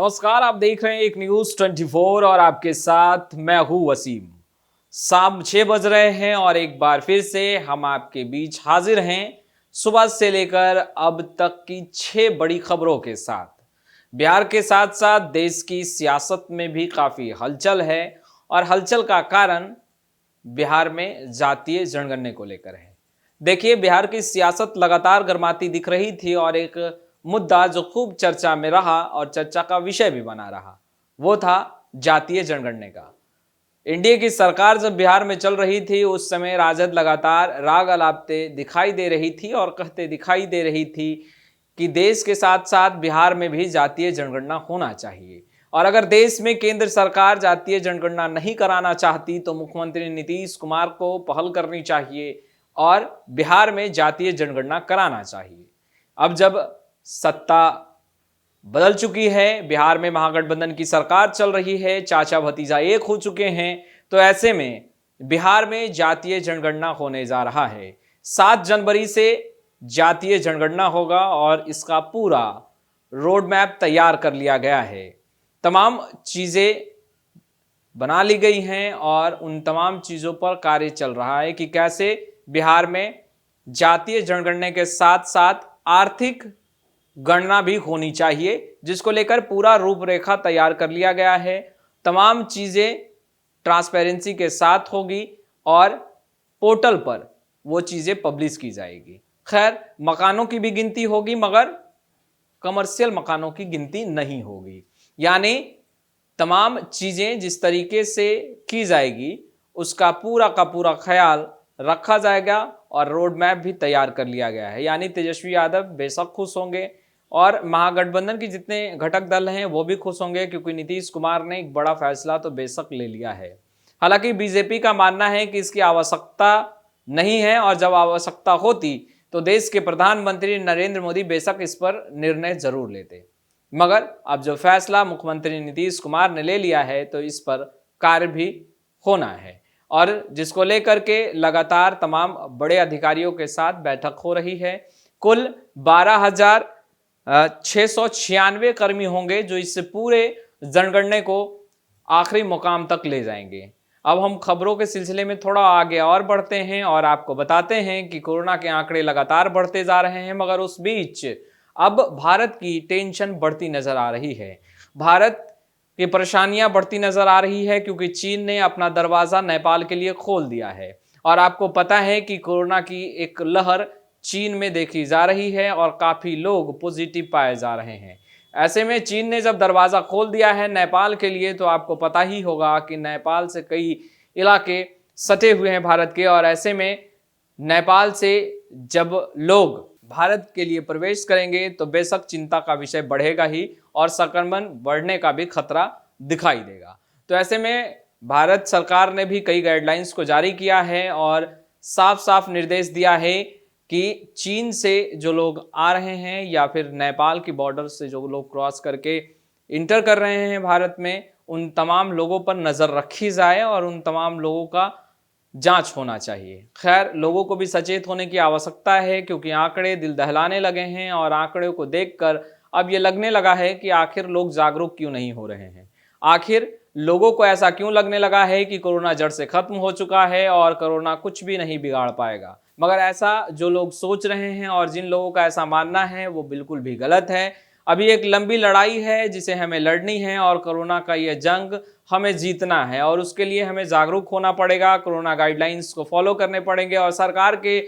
नमस्कार, आप देख रहे हैं एक न्यूज 24 और आपके साथ मैं हूं वसीम। शाम 6 बज रहे हैं और एक बार फिर से हम आपके बीच हाजिर हैं सुबह से लेकर अब तक की 6 बड़ी खबरों के साथ। बिहार के साथ साथ देश की सियासत में भी काफी हलचल है और हलचल का कारण बिहार में जातीय जनगणना को लेकर है। देखिए, बिहार की सियासत लगातार गर्माती दिख रही थी और एक मुद्दा जो खूब चर्चा में रहा और चर्चा का विषय भी बना रहा, वो था जातीय जनगणना का। एनडीए की सरकार जब बिहार में चल रही थी उस समय राजद लगातार राग अलापते दिखाई दे रही थी और कहते दिखाई दे रही थी कि देश के साथ साथ बिहार में भी जातीय जनगणना होना चाहिए और अगर देश में केंद्र सरकार जातीय जनगणना नहीं कराना चाहती तो मुख्यमंत्री नीतीश कुमार को पहल करनी चाहिए और बिहार में जातीय जनगणना कराना चाहिए। अब जब सत्ता बदल चुकी है, बिहार में महागठबंधन की सरकार चल रही है, चाचा भतीजा एक हो चुके हैं, तो ऐसे में बिहार में जातीय जनगणना होने जा रहा है। 7 जनवरी से जातीय जनगणना होगा और इसका पूरा रोड मैप तैयार कर लिया गया है। तमाम चीजें बना ली गई हैं और उन तमाम चीजों पर कार्य चल रहा है कि कैसे बिहार में जातीय जनगणना के साथ साथ आर्थिक गणना भी होनी चाहिए, जिसको लेकर पूरा रूपरेखा तैयार कर लिया गया है। तमाम चीजें ट्रांसपेरेंसी के साथ होगी और पोर्टल पर वो चीजें पब्लिश की जाएगी। खैर, मकानों की भी गिनती होगी मगर कमर्शियल मकानों की गिनती नहीं होगी, यानी तमाम चीजें जिस तरीके से की जाएगी उसका पूरा का पूरा ख्याल रखा जाएगा और रोड मैप भी तैयार कर लिया गया है। यानी तेजस्वी यादव बेशक खुश होंगे और महागठबंधन के जितने घटक दल हैं वो भी खुश होंगे, क्योंकि नीतीश कुमार ने एक बड़ा फैसला तो बेशक ले लिया है। हालांकि बीजेपी का मानना है कि इसकी आवश्यकता नहीं है और जब आवश्यकता होती तो देश के प्रधानमंत्री नरेंद्र मोदी बेशक इस पर निर्णय जरूर लेते, मगर अब जो फैसला मुख्यमंत्री नीतीश कुमार ने ले लिया है तो इस पर कार्य भी होना है और जिसको लेकर के लगातार तमाम बड़े अधिकारियों के साथ बैठक हो रही है। कुल 12,696 कर्मी होंगे जो इससे पूरे जनगणना को आखिरी मुकाम तक ले जाएंगे। अब हम खबरों के सिलसिले में थोड़ा आगे और बढ़ते हैं और आपको बताते हैं कि कोरोना के आंकड़े लगातार बढ़ते जा रहे हैं, मगर उस बीच अब भारत की टेंशन बढ़ती नजर आ रही है। भारत की परेशानियां बढ़ती नजर आ रही है क्योंकि चीन ने अपना दरवाजा नेपाल के लिए खोल दिया है और आपको पता है कि कोरोना की एक लहर चीन में देखी जा रही है और काफी लोग पॉजिटिव पाए जा रहे हैं। ऐसे में चीन ने जब दरवाजा खोल दिया है नेपाल के लिए तो आपको पता ही होगा कि नेपाल से कई इलाके सटे हुए हैं भारत के, और ऐसे में नेपाल से जब लोग भारत के लिए प्रवेश करेंगे तो बेशक चिंता का विषय बढ़ेगा ही और संक्रमण बढ़ने का भी खतरा दिखाई देगा। तो ऐसे में भारत सरकार ने भी कई गाइडलाइंस को जारी किया है और साफ साफ निर्देश दिया है कि चीन से जो लोग आ रहे हैं या फिर नेपाल की बॉर्डर से जो लोग क्रॉस करके इंटर कर रहे हैं भारत में, उन तमाम लोगों पर नजर रखी जाए और उन तमाम लोगों का जांच होना चाहिए। खैर, लोगों को भी सचेत होने की आवश्यकता है क्योंकि आंकड़े दिल दहलाने लगे हैं और आंकड़ों को देखकर अब ये लगने लगा है कि आखिर लोग जागरूक क्यों नहीं हो रहे हैं। आखिर लोगों को ऐसा क्यों लगने लगा है कि कोरोना जड़ से खत्म हो चुका है और कोरोना कुछ भी नहीं बिगाड़ पाएगा। मगर ऐसा जो लोग सोच रहे हैं और जिन लोगों का ऐसा मानना है वो बिल्कुल भी गलत है। अभी एक लंबी लड़ाई है जिसे हमें लड़नी है और कोरोना का यह जंग हमें जीतना है और उसके लिए हमें जागरूक होना पड़ेगा, कोरोना गाइडलाइंस को फॉलो करने पड़ेंगे और सरकार के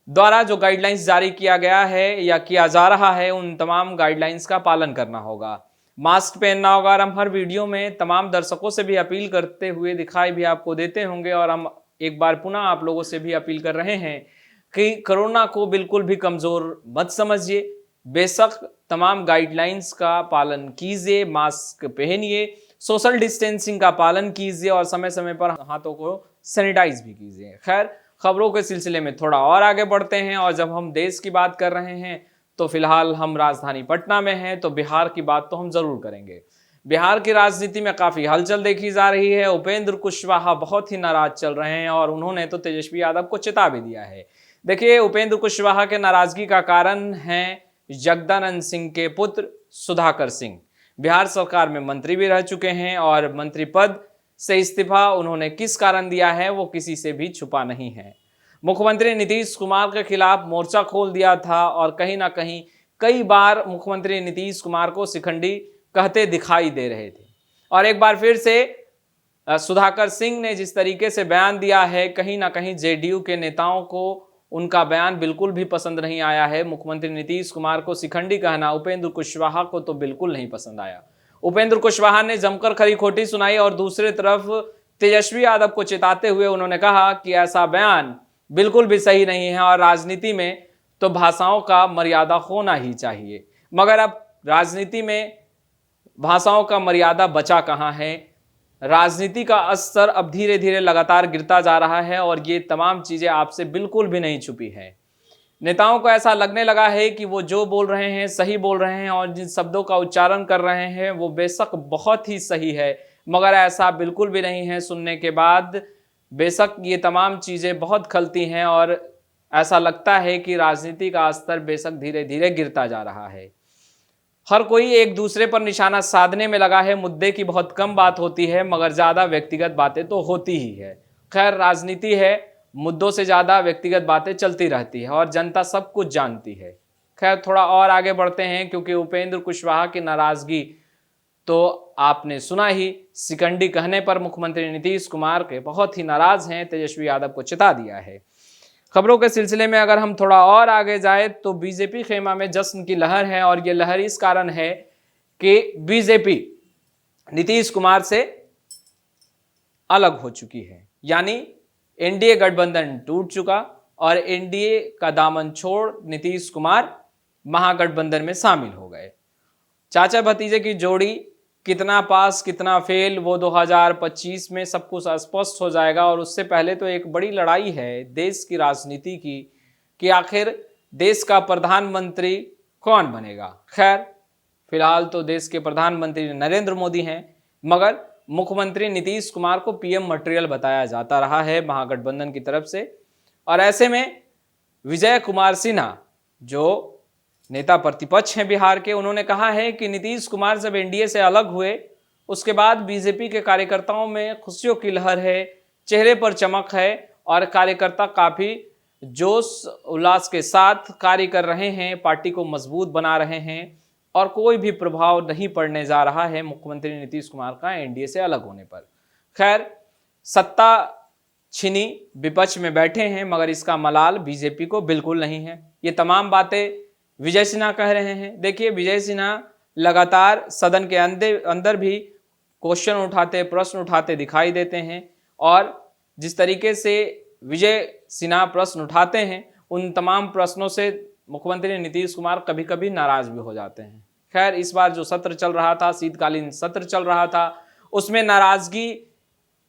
द्वारा जो गाइडलाइंस जारी किया गया है या किया जा रहा है उन तमाम गाइडलाइंस का पालन करना होगा। मास्क पहनना होगा और हम हर वीडियो में तमाम दर्शकों से भी अपील करते हुए दिखाई भी आपको देते होंगे और हम एक बार पुनः आप लोगों से भी अपील कर रहे हैं कि कोरोना को बिल्कुल भी कमजोर मत समझिए। बेशक तमाम गाइडलाइंस का पालन कीजिए, मास्क पहनिए, सोशल डिस्टेंसिंग का पालन कीजिए और समय समय पर हाथों को सैनिटाइज भी कीजिए। खैर, खबरों के सिलसिले में थोड़ा और आगे बढ़ते हैं और जब हम देश की बात कर रहे हैं तो फिलहाल हम राजधानी पटना में हैं तो बिहार की बात तो हम जरूर करेंगे। बिहार की राजनीति में काफी हलचल देखी जा रही है। उपेंद्र कुशवाहा बहुत ही नाराज चल रहे हैं और उन्होंने तो तेजस्वी यादव को चेता भी दिया है। देखिए, उपेंद्र कुशवाहा के नाराजगी का कारण है जगदानंद सिंह के पुत्र सुधाकर सिंह। बिहार सरकार में मंत्री भी रह चुके हैं और मंत्री पद से इस्तीफा उन्होंने किस कारण दिया है वो किसी से भी छुपा नहीं है। मुख्यमंत्री नीतीश कुमार के खिलाफ मोर्चा खोल दिया था और कहीं ना कहीं कई बार मुख्यमंत्री नीतीश कुमार को शिखंडी कहते दिखाई दे रहे थे। और एक बार फिर से सुधाकर सिंह ने जिस तरीके से बयान दिया है, कहीं ना कहीं जेडीयू के नेताओं को उनका बयान बिल्कुल भी पसंद नहीं आया है। मुख्यमंत्री नीतीश कुमार को शिखंडी कहना उपेंद्र कुशवाहा को तो बिल्कुल नहीं पसंद आया। उपेंद्र कुशवाहा ने जमकर खरी खोटी सुनाई और दूसरी तरफ तेजस्वी यादव को चिताते हुए उन्होंने कहा कि ऐसा बयान बिल्कुल भी सही नहीं है और राजनीति में तो भाषाओं का मर्यादा होना ही चाहिए। मगर अब राजनीति में भाषाओं का मर्यादा बचा कहाँ है। राजनीति का स्तर अब धीरे धीरे लगातार गिरता जा रहा है और ये तमाम चीजें आपसे बिल्कुल भी नहीं छुपी है। नेताओं को ऐसा लगने लगा है कि वो जो बोल रहे हैं सही बोल रहे हैं और जिन शब्दों का उच्चारण कर रहे हैं वो बेशक बहुत ही सही है, मगर ऐसा बिल्कुल भी नहीं है। सुनने के बाद बेशक ये तमाम चीजें बहुत खलती हैं और ऐसा लगता है कि राजनीति का स्तर बेशक धीरे धीरे गिरता जा रहा है। हर कोई एक दूसरे पर निशाना साधने में लगा है। मुद्दे की बहुत कम बात होती है मगर ज्यादा व्यक्तिगत बातें तो होती ही है। खैर, राजनीति है, मुद्दों से ज्यादा व्यक्तिगत बातें चलती रहती है और जनता सब कुछ जानती है। खैर, थोड़ा और आगे बढ़ते हैं क्योंकि उपेंद्र कुशवाहा की नाराजगी तो आपने सुना ही। शिखंडी कहने पर मुख्यमंत्री नीतीश कुमार के बहुत ही नाराज हैं, तेजस्वी यादव को चिता दिया है। खबरों के सिलसिले में अगर हम थोड़ा और आगे जाए तो बीजेपी खेमा में जश्न की लहर है और ये लहर इस कारण है कि बीजेपी नीतीश कुमार से अलग हो चुकी है, यानी एनडीए गठबंधन टूट चुका और एनडीए का दामन छोड़ नीतीश कुमार महागठबंधन में शामिल हो गए। चाचा भतीजे की जोड़ी कितना पास कितना फेल वो 2025 में सब कुछ स्पष्ट हो जाएगा। और उससे पहले तो एक बड़ी लड़ाई है देश की राजनीति की कि आखिर देश का प्रधानमंत्री कौन बनेगा। खैर, फिलहाल तो देश के प्रधानमंत्री नरेंद्र मोदी हैं, मगर मुख्यमंत्री नीतीश कुमार को पीएम मटेरियल बताया जाता रहा है महागठबंधन की तरफ से। और ऐसे में विजय कुमार सिन्हा जो नेता प्रतिपक्ष हैं बिहार के, उन्होंने कहा है कि नीतीश कुमार जब एनडीए से अलग हुए उसके बाद बीजेपी के कार्यकर्ताओं में खुशियों की लहर है, चेहरे पर चमक है और कार्यकर्ता काफी जोश उल्लास के साथ कार्य कर रहे हैं, पार्टी को मजबूत बना रहे हैं और कोई भी प्रभाव नहीं पड़ने जा रहा है मुख्यमंत्री नीतीश कुमार का एनडीए से अलग होने पर। खैर, सत्ता छीनी विपक्ष में बैठे हैं मगर इसका मलाल बीजेपी को बिल्कुल नहीं है। ये तमाम बातें विजय सिन्हा कह रहे हैं। देखिए, विजय सिन्हा लगातार सदन के अंदर भी क्वेश्चन उठाते, प्रश्न उठाते दिखाई देते हैं और जिस तरीके से विजय सिन्हा प्रश्न उठाते हैं उन तमाम प्रश्नों से मुख्यमंत्री नीतीश कुमार कभी कभी नाराज भी हो जाते हैं। खैर, इस बार जो सत्र चल रहा था, शीतकालीन सत्र चल रहा था, उसमें नाराजगी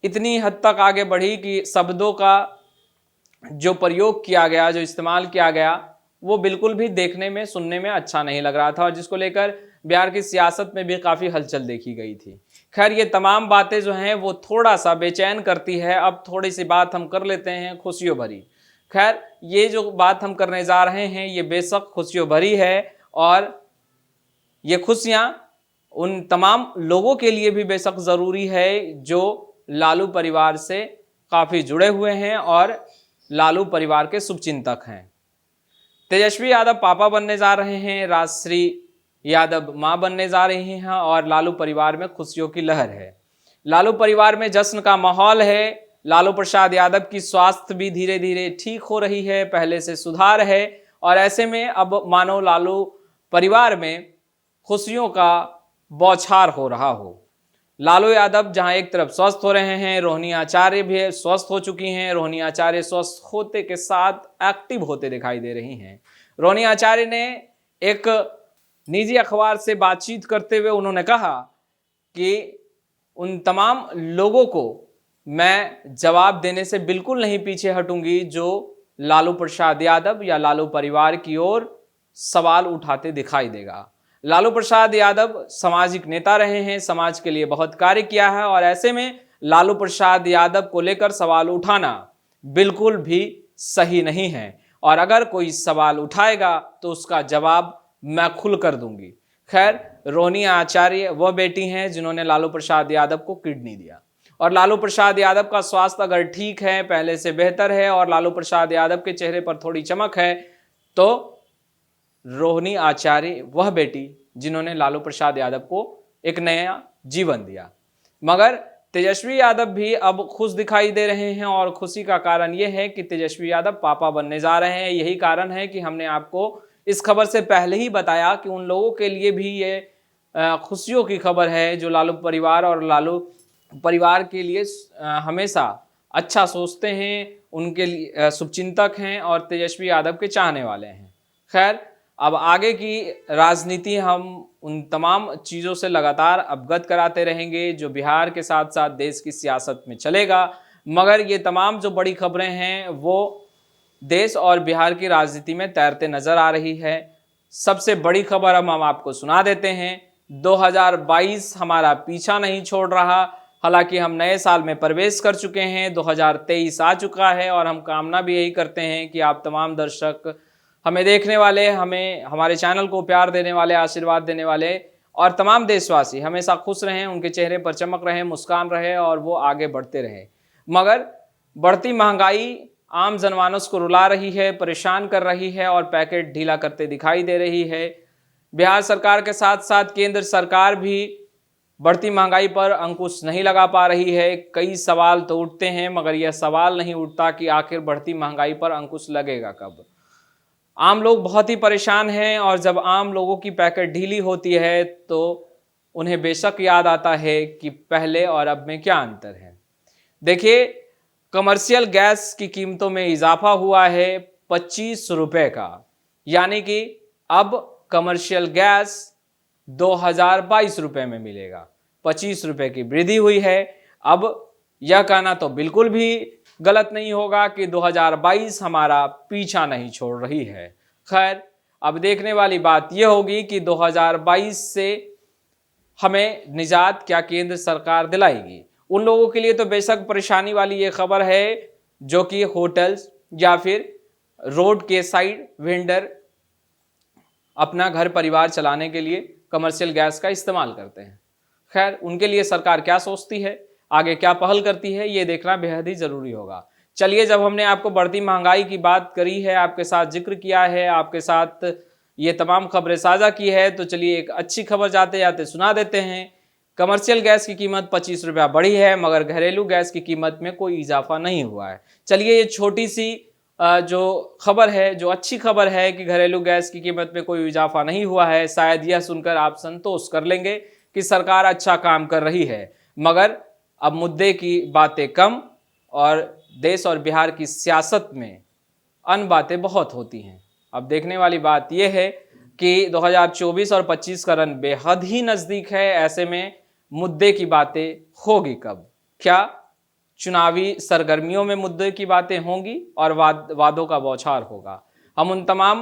इतनी हद तक आगे बढ़ी कि शब्दों का जो प्रयोग किया गया, जो इस्तेमाल किया गया, वो बिल्कुल भी देखने में सुनने में अच्छा नहीं लग रहा था और जिसको लेकर बिहार की सियासत में भी काफ़ी हलचल देखी गई थी। खैर, ये तमाम बातें जो हैं वो थोड़ा सा बेचैन करती है। अब थोड़ी सी बात हम कर लेते हैं खुशियों भरी। खैर, ये जो बात हम करने जा रहे हैं ये बेशक खुशियों भरी है और ये खुशियाँ उन तमाम लोगों के लिए भी बेशक ज़रूरी है जो लालू परिवार से काफ़ी जुड़े हुए हैं और लालू परिवार के शुभचिंतक हैं। तेजस्वी यादव पापा बनने जा रहे हैं, राजश्री यादव मां बनने जा रही हैं और लालू परिवार में खुशियों की लहर है। लालू परिवार में जश्न का माहौल है। लालू प्रसाद यादव की स्वास्थ्य भी धीरे धीरे ठीक हो रही है, पहले से सुधार है और ऐसे में अब मानो लालू परिवार में खुशियों का बौछार हो रहा हो। लालू यादव जहां एक तरफ स्वस्थ हो रहे हैं, रोहिणी आचार्य भी स्वस्थ हो चुकी हैं। रोहिणी आचार्य स्वस्थ होते के साथ एक्टिव होते दिखाई दे रही हैं। रोहिणी आचार्य ने एक निजी अखबार से बातचीत करते हुए उन्होंने कहा कि उन तमाम लोगों को मैं जवाब देने से बिल्कुल नहीं पीछे हटूंगी जो लालू प्रसाद यादव या लालू परिवार की ओर सवाल उठाते दिखाई देगा। लालू प्रसाद यादव सामाजिक नेता रहे हैं, समाज के लिए बहुत कार्य किया है और ऐसे में लालू प्रसाद यादव को लेकर सवाल उठाना बिल्कुल भी सही नहीं है और अगर कोई सवाल उठाएगा तो उसका जवाब मैं खुलकर दूंगी। खैर, रोहिणी आचार्य वह बेटी हैं जिन्होंने लालू प्रसाद यादव को किडनी दिया, और लालू प्रसाद यादव का स्वास्थ्य अगर ठीक है, पहले से बेहतर है और लालू प्रसाद यादव के चेहरे पर थोड़ी चमक है, तो रोहिणी आचार्य वह बेटी जिन्होंने लालू प्रसाद यादव को एक नया जीवन दिया। मगर तेजस्वी यादव भी अब खुश दिखाई दे रहे हैं, और खुशी का कारण यह है कि तेजस्वी यादव पापा बनने जा रहे हैं। यही कारण है कि हमने आपको इस खबर से पहले ही बताया कि उन लोगों के लिए भी ये खुशियों की खबर है जो लालू परिवार और लालू परिवार के लिए हमेशा अच्छा सोचते हैं, उनके लिए शुभचिंतक हैं और तेजस्वी यादव के चाहने वाले हैं। खैर, अब आगे की राजनीति हम उन तमाम चीज़ों से लगातार अवगत कराते रहेंगे जो बिहार के साथ साथ देश की सियासत में चलेगा। मगर ये तमाम जो बड़ी खबरें हैं वो देश और बिहार की राजनीति में तैरते नजर आ रही है। सबसे बड़ी खबर हम आपको सुना देते हैं, 2022 हमारा पीछा नहीं छोड़ रहा। हालांकि हम नए साल में प्रवेश कर चुके हैं, 2023 आ चुका है, और हम कामना भी यही करते हैं कि आप तमाम दर्शक, हमें देखने वाले, हमें हमारे चैनल को प्यार देने वाले, आशीर्वाद देने वाले और तमाम देशवासी हमेशा खुश रहें, उनके चेहरे पर चमक रहे, मुस्कान रहे और वो आगे बढ़ते रहे। मगर बढ़ती महंगाई आम जनमानस को रुला रही है, परेशान कर रही है और पैकेट ढीला करते दिखाई दे रही है। बिहार सरकार के साथ साथ केंद्र सरकार भी बढ़ती महंगाई पर अंकुश नहीं लगा पा रही है। कई सवाल तो उठते हैं, मगर यह सवाल नहीं उठता कि आखिर बढ़ती महंगाई पर अंकुश लगेगा कब। आम लोग बहुत ही परेशान हैं, और जब आम लोगों की पैकेट ढीली होती है तो उन्हें बेशक याद आता है कि पहले और अब में क्या अंतर है। देखिए, कमर्शियल गैस की कीमतों में इजाफा हुआ है 25 रुपए का, यानी कि अब कमर्शियल गैस 2022 रुपए में मिलेगा। 25 रुपए की वृद्धि हुई है। अब यह कहना तो बिल्कुल भी गलत नहीं होगा कि 2022 हमारा पीछा नहीं छोड़ रही है। खैर, अब देखने वाली बात यह होगी कि 2022 से हमें निजात क्या केंद्र सरकार दिलाएगी। उन लोगों के लिए तो बेशक परेशानी वाली ये खबर है जो कि होटल्स या फिर रोड के साइड वेंडर अपना घर परिवार चलाने के लिए कमर्शियल गैस का इस्तेमाल करते हैं। खैर, उनके लिए सरकार क्या सोचती है, आगे क्या पहल करती है, ये देखना बेहद ही जरूरी होगा। चलिए, जब हमने आपको बढ़ती महंगाई की बात करी है, आपके साथ जिक्र किया है, आपके साथ ये तमाम खबरें साझा की है, तो चलिए एक अच्छी खबर जाते जाते सुना देते हैं। कमर्शियल गैस की कीमत 25 रुपया बढ़ी है, मगर घरेलू गैस की कीमत में कोई इजाफा नहीं हुआ है। चलिए, ये छोटी सी जो खबर है, जो अच्छी खबर है कि घरेलू गैस की कीमत में कोई इजाफा नहीं हुआ है, शायद यह सुनकर आप संतोष कर लेंगे कि सरकार अच्छा काम कर रही है। मगर अब मुद्दे की बातें कम और देश और बिहार की सियासत में अन्य बातें बहुत होती हैं। अब देखने वाली बात यह है कि 2024 और 25 का रन बेहद ही नज़दीक है। ऐसे में मुद्दे की बातें होगी कब? क्या चुनावी सरगर्मियों में मुद्दे की बातें होंगी और वादों का बौछार होगा? हम उन तमाम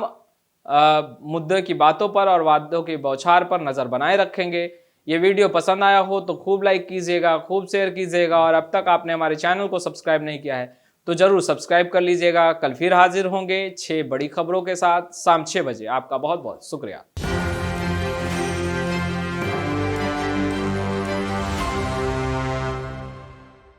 मुद्दे की बातों पर और वादों के बौछार पर नज़र बनाए रखेंगे। ये वीडियो पसंद आया हो तो खूब लाइक कीजिएगा, खूब शेयर कीजिएगा, और अब तक आपने हमारे चैनल को सब्सक्राइब नहीं किया है तो जरूर सब्सक्राइब कर लीजिएगा। कल फिर हाजिर होंगे 6 बड़ी खबरों के साथ शाम 6 बजे। आपका बहुत बहुत शुक्रिया।